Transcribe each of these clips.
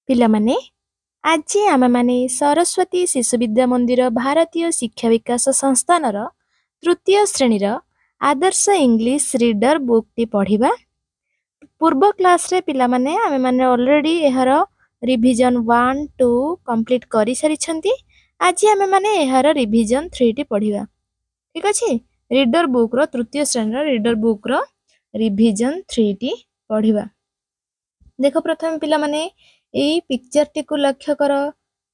पिला माने आज आम माने सरस्वती शिशु विद्या मंदिर भारतीय शिक्षा विकास संस्थान तृतीय श्रेणीर आदर्श इंग्लिश रीडर बुक टी पढ़िबा। पूर्व क्लास रे पिला माने आमे माने ऑलरेडी एहर रिवीजन 1 2 कंप्लीट करि सारी छंती। आज आमे माने एहर रिवीजन 3 टी पढ़िबा। ठीक अछि। रीडर बुक रो तृतीय श्रेणीर रीडर बुक रो रिवीजन 3 टी पढ़िबा। देखो प्रथम पिला माने एई पिक्चर टी को लक्ष्य कर।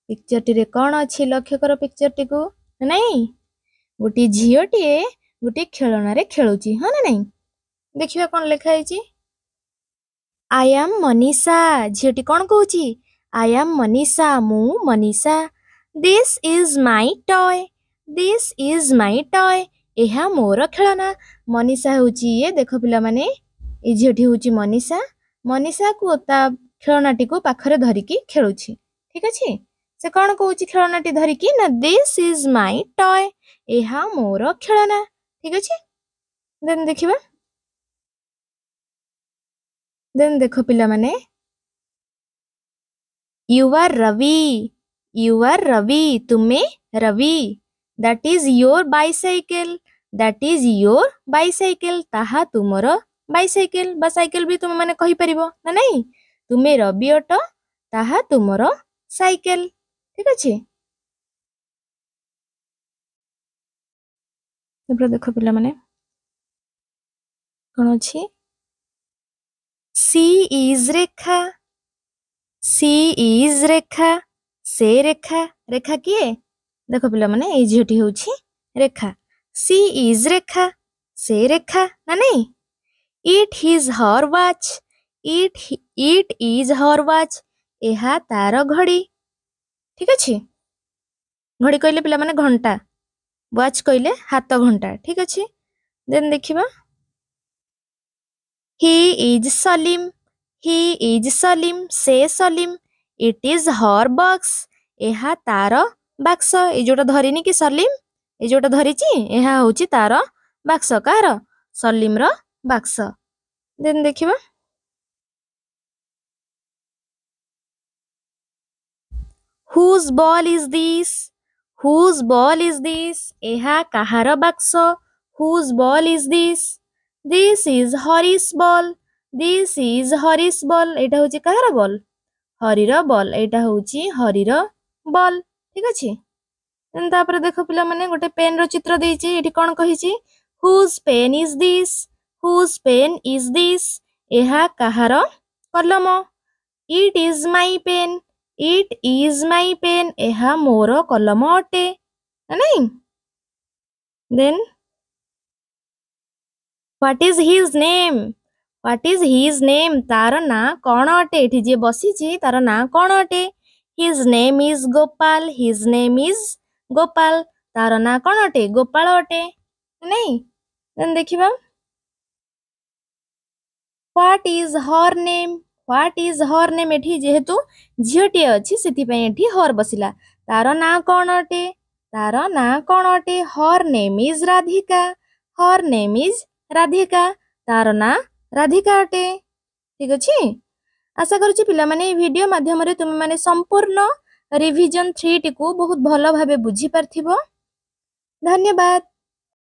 पिक्चर टी रे कोन अछि लक्ष्य कर पिक्चर टी को नहीं गोटी झियोटी गोटे खेलना रे खेलुची हां ना नहीं। देखिबा कोन लिखा हैची आई एम मनीषा। झियोटी कोन कहूची आई एम मनीषा मु Manisha. This is my toy. This is my toy. एहा मोर खेलना। मनीषा होची ये देखो पिला माने ए झियोटी होची मनीषा। मनीषा को ता खेलनाटी को पाखरे धरिकी खेलुची। ठीक अछि। से कोन कहूची खेलनाटी धरिकी ना दिस इज माय टॉय। एहा मोर खेलना। ठीक अछि। देन देखिबा देन देखो पिला माने you are Ravi. You are Ravi तुमे Ravi. That is your bicycle. That is your bicycle ताहा तुमर बाइसाइकिल बा साइकिल भी तुम माने कहि परिबो ना नहीं। तुमे रवि अट ताहा तुमर साइकिल। ठीक अछि। देखो पिला माने कोन अछि सी इज रेखा। सी इज रेखा। से रेखा रेखा किए देखो पिला माने ए झियोटी होछि रेखा। सी इज रेखा से रेखा ना नहीं। It is her watch. It is her watch. एहा तार घड़ी। ठीक अछि। घड़ी कहले पिला माने घंटा वॉच कहले हाथ घंटा। ठीक अछि। देन देखिबा he is Salim. He is Salim से Salim. It is her box. एहा तार बाक्स। ए जोटा धरिनी कि सलीम ए जोटा धरिची एहा होची तार बाक्स कार सलीम रो बाक्स। देन देखिबा whose ball is this. Whose ball is this. एहा काहार बाक्स। Whose ball is this. This is Harish ball. This is Harish ball. एटा होची काहार बॉल हरीर बॉल। एटा होची हरीर बॉल। ठीक अछि। तापर देखो पिला माने गोटे पेन रो चित्र देइची। एठी कोन कहिची whose pen is this. Whose pen is this. एहा काहार कलम। It is my pen. It is my pen. एहा मोर कलम अटे नहीं। Then what is his name. What is his name तार ना कोन अटे। एठी जे बसीची तार ना कोन अटे। His name is Gopal. His name is Gopal तार ना कोन अटे गोपाल अटे नहीं। देन देखिबा what is her name. What is her name एठी जेहेतु झियोटी अछि सेति पय एठी हर बसिला तार ना कोन अटे। तार ना कोन अटे her name is Radhika. Her name is Radhika तार ना राधिका अटे। ठीक अछि। आशा करूची पिला माने वीडियो माध्यम रे तुम माने संपूर्ण रिवीजन 3 टी को बहुत भलो भाबे बुझी परथिबो। धन्यवाद।